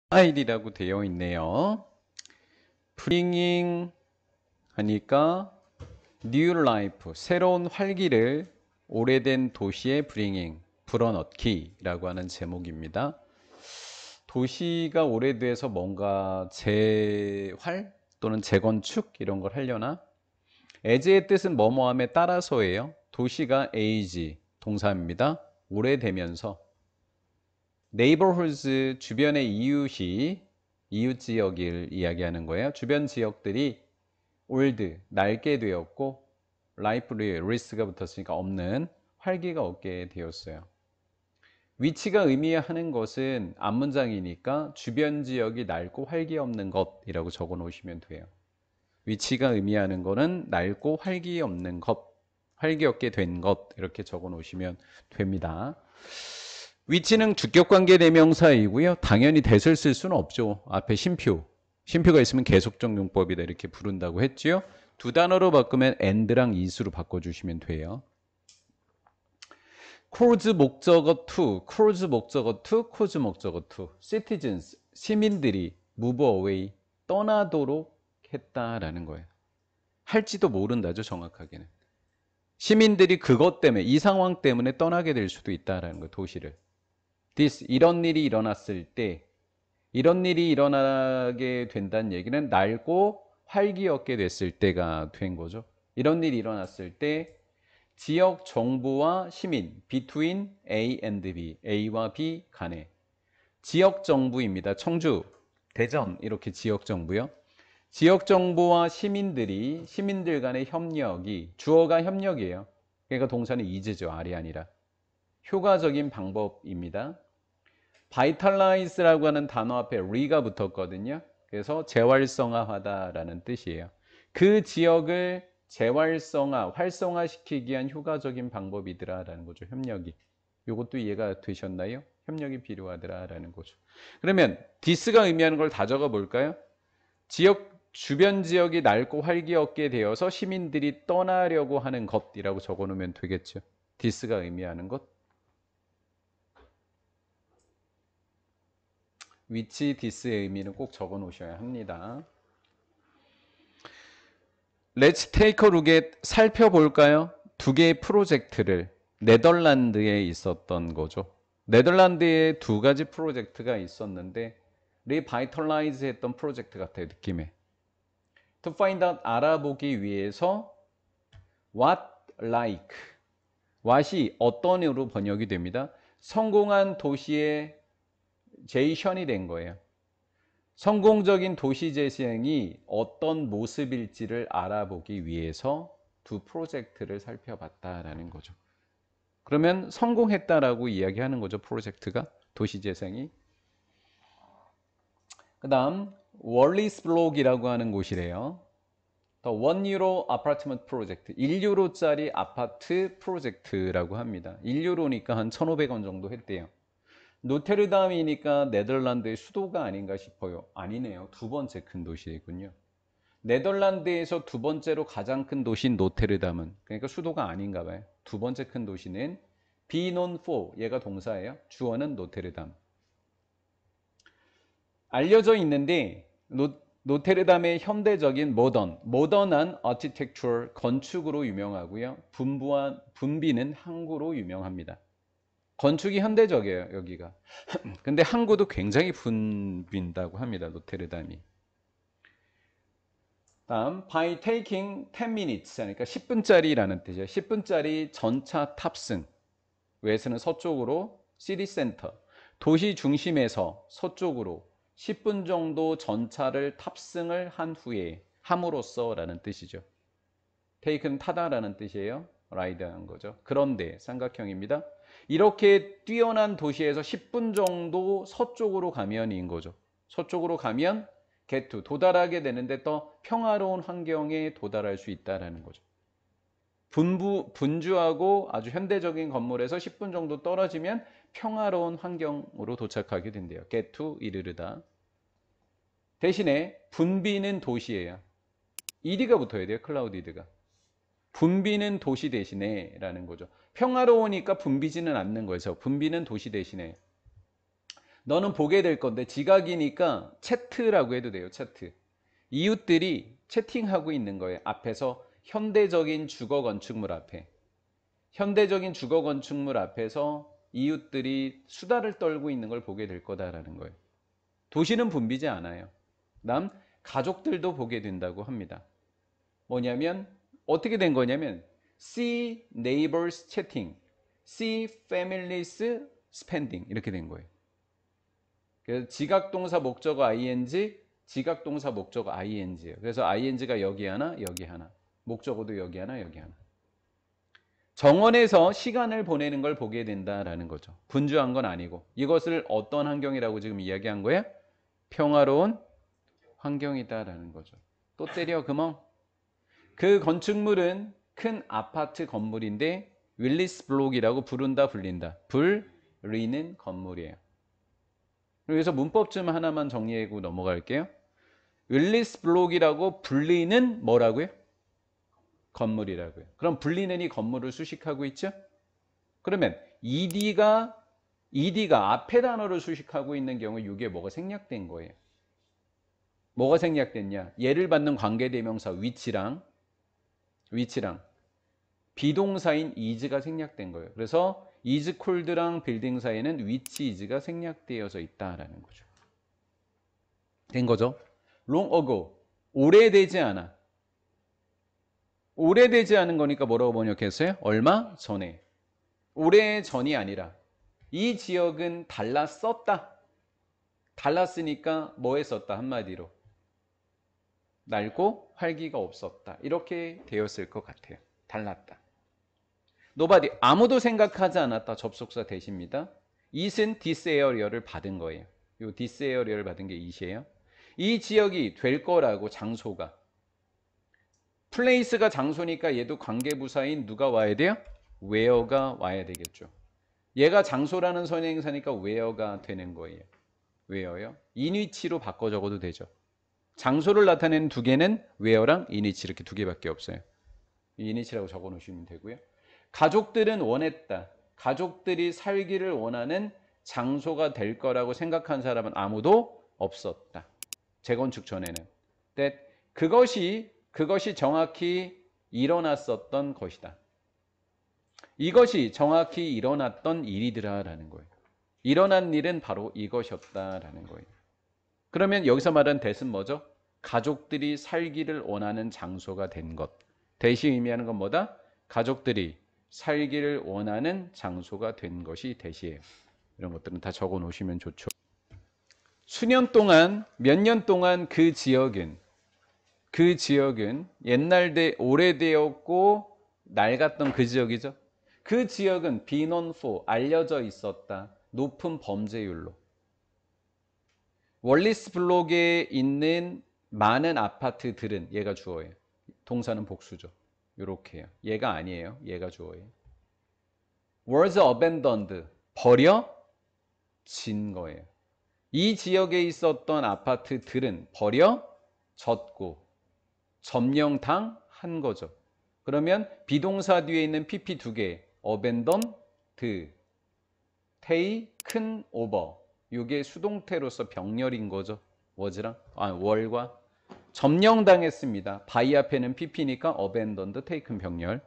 아이디라고 되어 있네요. Bringing 하니까 New Life, 새로운 활기를 오래된 도시에 Bringing, 불어넣기라고 하는 제목입니다. 도시가 오래돼서 뭔가 재활 또는 재건축 이런 걸 하려나? as의 뜻은 뭐뭐함에 따라서예요. 도시가 age, 동사입니다. 오래되면서 neighborhoods, 주변의 이웃이 이웃 지역을 이야기하는 거예요. 주변 지역들이 old, 낡게 되었고 lively, 리스가 붙었으니까 없는, 활기가 없게 되었어요. 위치가 의미하는 것은 앞문장이니까 주변 지역이 낡고 활기 없는 것이라고 적어 놓으시면 돼요. 위치가 의미하는 것은 낡고 활기 없는 것, 활기 없게 된 것, 이렇게 적어 놓으시면 됩니다. 위치는 주격관계 대명사이고요. 당연히 that을 쓸 수는 없죠. 앞에 쉼표가 있으면 계속적 용법이다 이렇게 부른다고 했지요. 두 단어로 바꾸면 and랑 is로 바꿔주시면 돼요. cause 목적어 to, cause 목적어 to, cause 목적어 to. citizens, 시민들이 move away, 떠나도록 했다라는 거예요. 할지도 모른다죠, 정확하게는. 시민들이 그것 때문에, 이 상황 때문에 떠나게 될 수도 있다라는 거예요, 도시를. 이런 일이 일어났을 때, 이런 일이 일어나게 된다는 얘기는 낡고 활기 없게 됐을 때가 된 거죠. 이런 일이 일어났을 때 지역 정부와 시민, between A and B, A와 B 간에 지역 정부입니다. 청주, 대전 이렇게 지역 정부요. 지역 정부와 시민들 간의 협력이, 주어가 협력이에요. 그러니까 동사는 is죠. R이 아니라. 효과적인 방법입니다. vitalize라고 하는 단어 앞에 re가 붙었거든요. 그래서 재활성화하다라는 뜻이에요. 그 지역을 활성화시키기 위한 효과적인 방법이더라라는 거죠. 협력이. 이것도 이해가 되셨나요? 협력이 필요하더라라는 거죠. 그러면 this가 의미하는 걸 다 적어 볼까요? 주변 지역이 낡고 활기 없게 되어서 시민들이 떠나려고 하는 것이라고 적어 놓으면 되겠죠. this가 의미하는 것. 위치 this의 의미는 꼭 적어 놓으셔야 합니다. Let's take a look at, 살펴볼까요? 두 개의 프로젝트를. 네덜란드에 있었던 거죠. 네덜란드에 두 가지 프로젝트가 있었는데 리바이털라이즈 했던 프로젝트 같아요, 느낌에. To find out, 알아보기 위해서 what like, what이 어떤으로 번역이 됩니다. 성공한 도시의 제이션이 된 거예요. 성공적인 도시 재생이 어떤 모습일지를 알아보기 위해서 두 프로젝트를 살펴봤다라는 거죠. 그러면 성공했다라고 이야기하는 거죠, 프로젝트가, 도시 재생이. 그 다음 월리스블록이라고 하는 곳이래요. 더 원유로 아파트먼트 프로젝트, 1유로짜리 아파트 프로젝트라고 합니다. 1유로니까 한 1,500원 정도 했대요. 노테르담이니까 네덜란드의 수도가 아닌가 싶어요. 아니네요. 두 번째 큰 도시이군요. 네덜란드에서 두 번째로 가장 큰 도시인 노테르담은, 그러니까 수도가 아닌가 봐요. 두 번째 큰 도시는 비논포, 얘가 동사예요. 주어는 노테르담. 알려져 있는데 노테르담의 현대적인 모던한 아키텍처, 건축으로 유명하고요. 분비는 항구로 유명합니다. 건축이 현대적이에요, 여기가. 근데 항구도 굉장히 붐빈다고 합니다, 노테르담이. 다음, by taking 10 minutes, 그러니까 10분짜리라는 뜻이에요. 10분짜리 전차 탑승. 웨스는 서쪽으로, 시티 센터, 도시 중심에서 서쪽으로 10분 정도 전차를 탑승을 한 후에, 함으로써 라는 뜻이죠. take는 타다라는 뜻이에요. ride한 거죠. 그런데 삼각형입니다. 이렇게 뛰어난 도시에서 10분 정도 서쪽으로 가면인 거죠. 서쪽으로 가면 get to, 도달하게 되는데 더 평화로운 환경에 도달할 수 있다라는 거죠. 분주하고 아주 현대적인 건물에서 10분 정도 떨어지면 평화로운 환경으로 도착하게 된대요. get to, 이르르다. 대신에 붐비는 도시예요. ed가 붙어야 돼요. 클라우디드가. 붐비는 도시 대신에 라는 거죠. 평화로우니까 붐비지는 않는 거죠. 붐비는 도시 대신에. 너는 보게 될 건데 지각이니까 채트라고 해도 돼요. 채트. 이웃들이 채팅하고 있는 거예요. 앞에서 현대적인 주거 건축물 앞에. 현대적인 주거 건축물 앞에서 이웃들이 수다를 떨고 있는 걸 보게 될 거다라는 거예요. 도시는 붐비지 않아요. 남 가족들도 보게 된다고 합니다. 뭐냐면 어떻게 된 거냐면 see neighbors chatting, see families spending 이렇게 된 거예요. 그래서 지각동사 목적어 ing, 지각동사 목적어 ing예요. 그래서 ing가 여기 하나, 여기 하나. 목적어도 여기 하나, 여기 하나. 정원에서 시간을 보내는 걸 보게 된다라는 거죠. 분주한 건 아니고. 이것을 어떤 환경이라고 지금 이야기한 거예요? 평화로운 환경이다라는 거죠. 또 때려 그멍. 그 건축물은 큰 아파트 건물인데 윌리스 블록이라고 부른다 불린다. 불리는 건물이에요. 그래서 문법 좀 하나만 정리하고 넘어갈게요. 윌리스 블록이라고 불리는 뭐라고요? 건물이라고요. 그럼 불리는 이 건물을 수식하고 있죠? 그러면 ED가 앞에 단어를 수식하고 있는 경우 이게 뭐가 생략된 거예요? 뭐가 생략됐냐? 얘를 받는 관계대명사 위치랑 비동사인 is가 생략된 거예요. 그래서 is cold랑 빌딩 사이에는 which is가 생략되어져 있다라는 거죠. 된 거죠? long ago, 오래되지 않아. 오래되지 않은 거니까 뭐라고 번역했어요? 얼마 전에. 오래 전이 아니라 이 지역은 달랐었다. 달랐으니까 뭐 했었다 한마디로. 낡고 활기가 없었다. 이렇게 되었을 것 같아요. 달랐다. nobody, 아무도 생각하지 않았다. 접속사 대시입니다. it은 this area를 받은 거예요. 이 this area를 받은 게 it이에요. 이 지역이 될 거라고 장소가. place가 장소니까 얘도 관계부사인 누가 와야 돼요? where가 와야 되겠죠. 얘가 장소라는 선행사니까 where가 되는 거예요. where요? in which로 바꿔 적어도 되죠. 장소를 나타내는 두 개는 where랑 in which 이렇게 두 개밖에 없어요. in which라고 적어 놓으시면 되고요. 가족들은 원했다. 가족들이 살기를 원하는 장소가 될 거라고 생각한 사람은 아무도 없었다. 재건축 전에는. 근데 그것이 정확히 일어났었던 것이다. 이것이 정확히 일어났던 일이더라라는 거예요. 일어난 일은 바로 이것이었다라는 거예요. 그러면 여기서 말한 that은 뭐죠? 가족들이 살기를 원하는 장소가 된 것. that이 의미하는 건 뭐다? 가족들이 살기를 원하는 장소가 된 것이 that이에요. 이런 것들은 다 적어 놓으시면 좋죠. 수년 동안, 몇 년 동안 그 지역은 옛날 오래되었고 낡았던 그 지역이죠. 그 지역은 been known for, 알려져 있었다. 높은 범죄율로. 월리스 블록에 있는 많은 아파트들은 얘가 주어예요. 동사는 복수죠. 이렇게 해요. 얘가 아니에요. 얘가 주어예요. was abandoned, 버려진 거예요. 이 지역에 있었던 아파트들은 버려졌고 점령당한 거죠. 그러면 비동사 뒤에 있는 pp 두 개, abandoned, taken over. 이게 수동태로서 병렬인 거죠. 월과 점령당했습니다. by 앞에는 pp니까 abandoned, taken 병렬.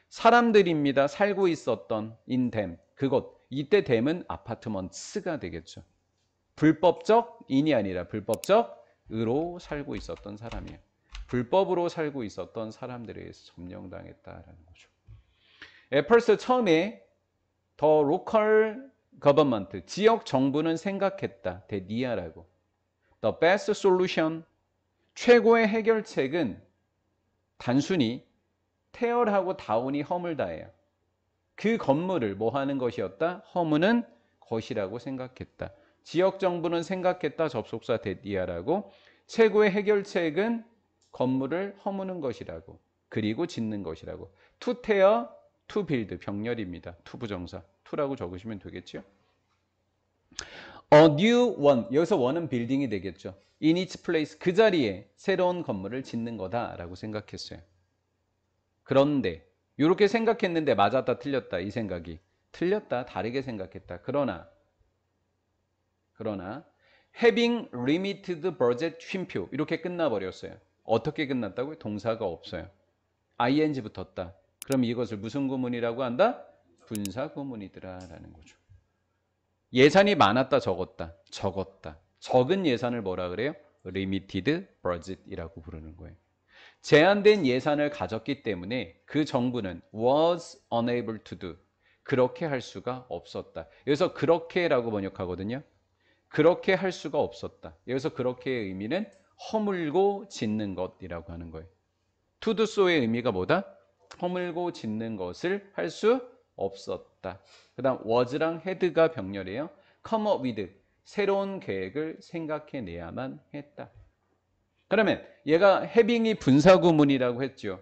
사람들입니다. 살고 있었던 in them. 그것. 이때 them은 아파트먼츠가 되겠죠. 불법적 in이 아니라 불법적으로 살고 있었던 사람이에요. 불법으로 살고 있었던 사람들에 의해서 점령당했다라는 거죠. 애플스 처음에 더 로컬 거버먼트, 지역 정부는 생각했다. 데니아라고. The best solution, 최고의 해결책은 단순히 tear하고 down이 허물다예요. 그 건물을 뭐 하는 것이었다? 허무는 것이라고 생각했다. 지역 정부는 생각했다. 접속사 데니아라고. 최고의 해결책은 건물을 허무는 것이라고. 그리고 짓는 것이라고. To tear, to build, 병렬입니다. to 부정사. to라고 적으시면 되겠죠. A new one, 여기서 one은 빌딩이 되겠죠. In its place, 그 자리에 새로운 건물을 짓는 거다라고 생각했어요. 그런데 이렇게 생각했는데 맞았다 틀렸다 이 생각이. 틀렸다 다르게 생각했다. 그러나 그러나 having limited budget 쉼표 이렇게 끝나버렸어요. 어떻게 끝났다고요? 동사가 없어요. ing 붙었다. 그럼 이것을 무슨 구문이라고 한다? 분사 구문이더라 라는 거죠. 예산이 많았다 적었다. 적었다. 적은 예산을 뭐라 그래요? limited budget이라고 부르는 거예요. 제한된 예산을 가졌기 때문에 그 정부는 was unable to do. 그렇게 할 수가 없었다. 여기서 그렇게라고 번역하거든요. 그렇게 할 수가 없었다. 여기서 그렇게의 의미는 허물고 짓는 것이라고 하는 거예요. to do so의 의미가 뭐다? 허물고 짓는 것을 할 수 없었다. 그 다음 was랑 had가 병렬이에요. come up with 새로운 계획을 생각해내야만 했다. 그러면 얘가 having이 분사구문이라고 했죠.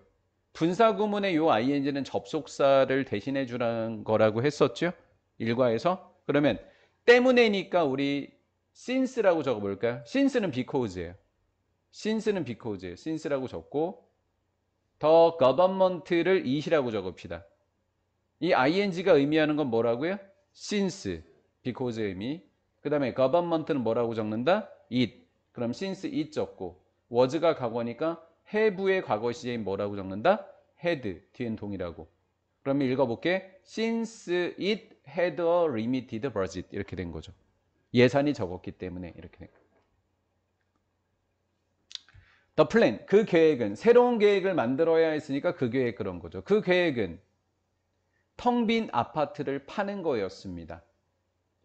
분사구문의 요 ing는 접속사를 대신해 주라는 거라고 했었죠. 일과에서. 그러면 때문에니까 우리 since라고 적어볼까요? since는 because예요. since는 because예요. since라고 적고 the government를 it이라고 적읍시다. 이 ing가 의미하는 건 뭐라고요? since, because의 의미. 그 다음에 government는 뭐라고 적는다? it. 그럼 since it 적고 was가 과거니까 have의 과거 시제인 뭐라고 적는다? had. 뒤엔 동이라고. 그러면 읽어볼게. Since it had a limited budget. 이렇게 된 거죠. 예산이 적었기 때문에 이렇게 된 거예요. The plan. 그 계획은 새로운 계획을 만들어야 했으니까 그 계획 그런 거죠. 그 계획은 텅 빈 아파트를 파는 거였습니다.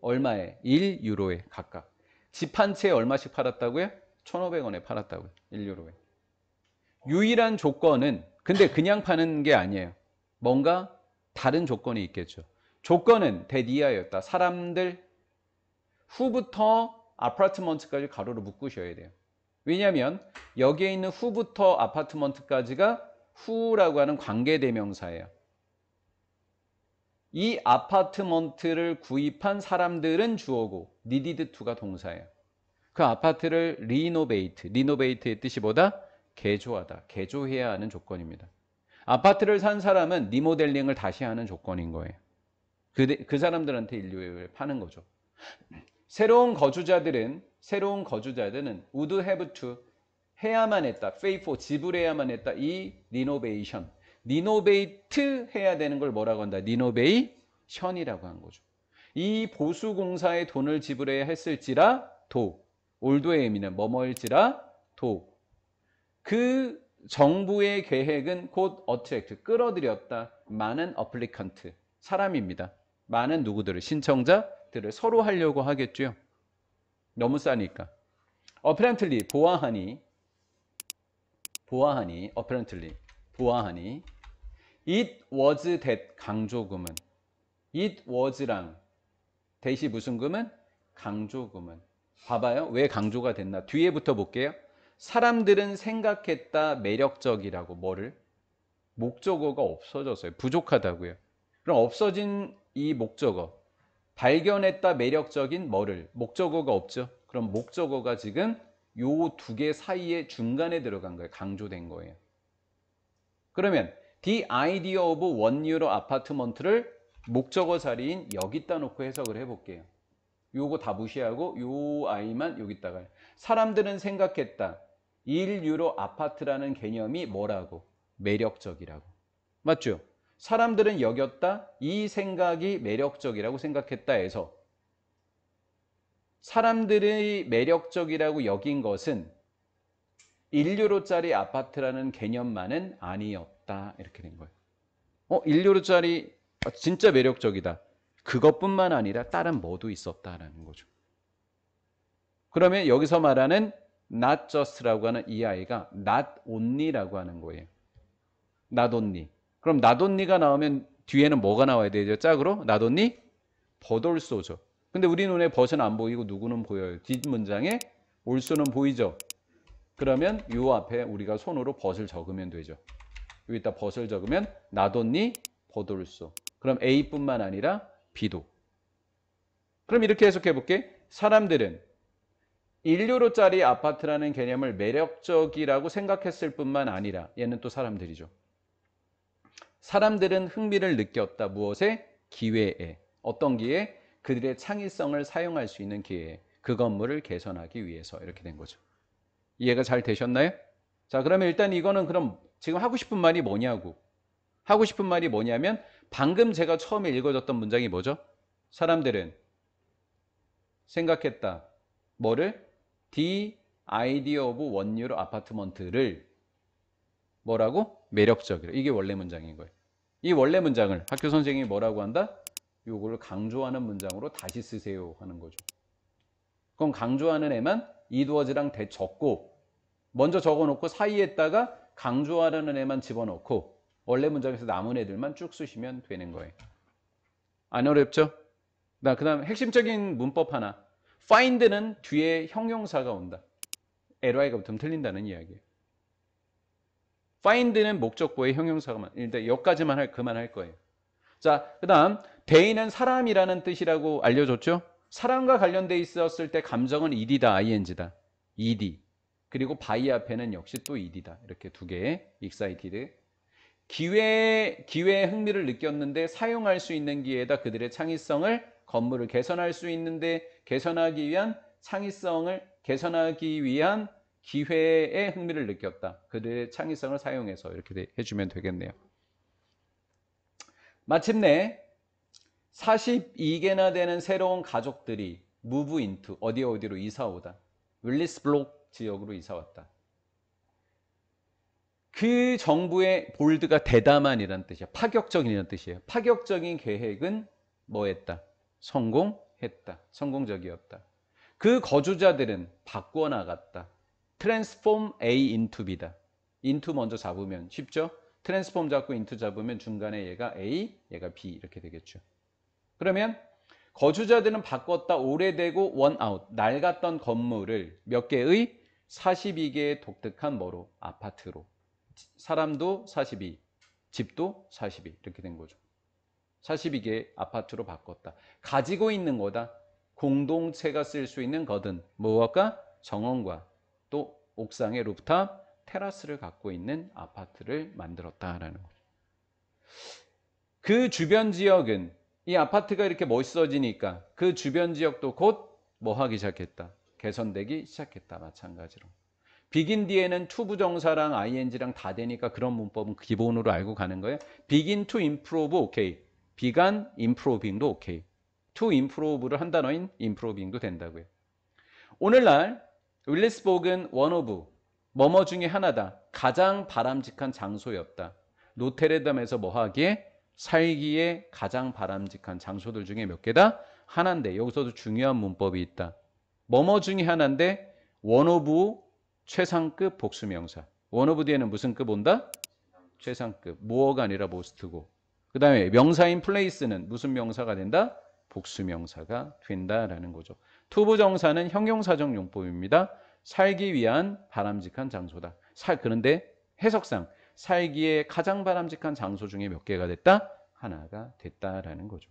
얼마에? 1유로에 각각. 집 한 채에 얼마씩 팔았다고요? 1,500원에 팔았다고요. 1유로에. 유일한 조건은 근데 그냥 파는 게 아니에요. 뭔가 다른 조건이 있겠죠. 조건은 대디아였다. 사람들 후부터 아파트먼트까지 가로로 묶으셔야 돼요. 왜냐하면 여기에 있는 후부터 아파트먼트까지가 후라고 하는 관계대명사예요. 이 아파트먼트를 구입한 사람들은 주어고 needed to가 동사예요. 그 아파트를 리노베이트의 뜻이 뭐다? 개조하다, 개조해야 하는 조건입니다. 아파트를 산 사람은 리모델링을 다시 하는 조건인 거예요. 그 사람들한테 인류를 파는 거죠. 새로운 거주자들은 would have to 해야만 했다. pay for 지불해야만 했다. 이 리노베이션. 리노베이트 해야 되는 걸 뭐라고 한다? 리노베이션이라고 한 거죠. 이 보수공사에 돈을 지불해야 했을지라도 올도의 의미는 뭐뭐일지라도 그 정부의 계획은 곧 attract, 끌어들였다. 많은 applicant, 사람입니다. 많은 누구들을, 신청자들을 서로 하려고 하겠죠. 너무 싸니까. apparently, 보아하니, apparently, 보아하니 it was that 강조구문. it was랑 대시 무슨 구문? 강조구문. 봐봐요. 왜 강조가 됐나? 뒤에부터 볼게요. 사람들은 생각했다 매력적이라고. 뭐를? 목적어가 없어졌어요. 부족하다고요. 그럼 없어진 이 목적어. 발견했다 매력적인 뭐를? 목적어가 없죠. 그럼 목적어가 지금 요 두 개 사이에 중간에 들어간 거예요. 강조된 거예요. 그러면 the idea of 1유로 아파트먼트를 목적어 자리인 여기다 놓고 해석을 해볼게요. 요거 다 무시하고 요 아이만 여기다가. 사람들은 생각했다. 1유로 아파트라는 개념이 뭐라고? 매력적이라고. 맞죠? 사람들은 여겼다. 이 생각이 매력적이라고 생각했다 해서 사람들이 매력적이라고 여긴 것은 1유로짜리 아파트라는 개념만은 아니었다. 이렇게 된 거예요. 1유로짜리 진짜 매력적이다. 그것뿐만 아니라 다른 뭐도 있었다라는 거죠. 그러면 여기서 말하는 not just라고 하는 이 아이가 not only라고 하는 거예요. not only. 그럼 not only가 나오면 뒤에는 뭐가 나와야 되죠? 짝으로? not only but also죠. 근데 우리 눈에 벗은 안 보이고 누구는 보여요? 뒷문장에 also는 보이죠? 그러면 요 앞에 우리가 손으로 but을 적으면 되죠. 여기다 but을 적으면 not only but also. 그럼 A뿐만 아니라 B도. 그럼 이렇게 해석해 볼게. 사람들은 1유로짜리 아파트라는 개념을 매력적이라고 생각했을 뿐만 아니라 얘는 또 사람들이죠. 사람들은 흥미를 느꼈다. 무엇에? 기회에. 어떤 기회? 그들의 창의성을 사용할 수 있는 기회에. 그 건물을 개선하기 위해서 이렇게 된 거죠. 이해가 잘 되셨나요? 자, 그러면 일단 이거는 그럼 지금 하고 싶은 말이 뭐냐고. 하고 싶은 말이 뭐냐면 방금 제가 처음에 읽어줬던 문장이 뭐죠? 사람들은 생각했다. 뭐를? The idea of one euro 아파트먼트를 뭐라고? 매력적이라. 이게 원래 문장인 거예요. 이 원래 문장을 학교 선생님이 뭐라고 한다? 요거를 강조하는 문장으로 다시 쓰세요 하는 거죠. 그럼 강조하는 애만 it was랑 대적고 먼저 적어놓고 사이에다가 강조하려는 애만 집어넣고 원래 문장에서 남은 애들만 쭉 쓰시면 되는 거예요. 안 어렵죠? 그 다음 핵심적인 문법 하나. find는 뒤에 형용사가 온다. ly가 붙으면 틀린다는 이야기예요. find는 목적보의 형용사가 일단 여기까지만 그만할 거예요. 자, 그 다음 they는 사람이라는 뜻이라고 알려줬죠? 사람과 관련돼 있었을 때 감정은 ed다, ing다. ed. 그리고 by 앞에는 역시 또 ed다. 이렇게 두 개의 excited. 기회에 흥미를 느꼈는데 사용할 수 있는 기회에다 그들의 창의성을 건물을 개선할 수 있는데 개선하기 위한 창의성을 개선하기 위한 기회에 흥미를 느꼈다. 그들의 창의성을 사용해서 이렇게 해주면 되겠네요. 마침내 42개나 되는 새로운 가족들이 move into 어디로 이사 오다. 윌리스블록 지역으로 이사 왔다. 그 정부의 볼드가 대담한이라는 뜻이야. 파격적인이라는 뜻이에요. 파격적인 계획은 뭐했다? 성공했다. 성공적이었다. 그 거주자들은 바꾸어 나갔다. transform A into B다. into 먼저 잡으면 쉽죠? transform 잡고 into 잡으면 중간에 얘가 A, 얘가 B 이렇게 되겠죠. 그러면 거주자들은 바꿨다. 오래되고 one out, 낡았던 건물을 몇 개의 42개의 독특한 뭐로? 아파트로. 사람도 42, 집도 42 이렇게 된 거죠. 42개의 아파트로 바꿨다. 가지고 있는 거다. 공동체가 쓸 수 있는 거든 무엇과? 정원과 또 옥상의 루프탑, 테라스를 갖고 있는 아파트를 만들었다라는 거죠. 그 주변 지역은 이 아파트가 이렇게 멋있어지니까 그 주변 지역도 곧 뭐 하기 시작했다. 개선되기 시작했다. 마찬가지로. begin 뒤에는 to 부정사랑 ing랑 다 되니까 그런 문법은 기본으로 알고 가는 거예요. begin to improve 오케이. began improving도 오케이. to improve를 한 단어인 improving도 된다고요. 오늘날 윌리스복은 one of 뭐뭐 중에 하나다. 가장 바람직한 장소였다. 노테르담에서 뭐 하기에? 살기에 가장 바람직한 장소들 중에 몇 개다? 하나인데 여기서도 중요한 문법이 있다. 뭐뭐 중에 하나인데 one of 최상급 복수명사. one of 뒤에는 무슨 급 온다? 최상급. 모어가 아니라 모스트고. 그 다음에 명사인 place는 무슨 명사가 된다? 복수명사가 된다라는 거죠. 투부정사는 형용사적 용법입니다. 살기 위한 바람직한 장소다. 그런데 해석상 살기에 가장 바람직한 장소 중에 몇 개가 됐다? 하나가 됐다라는 거죠.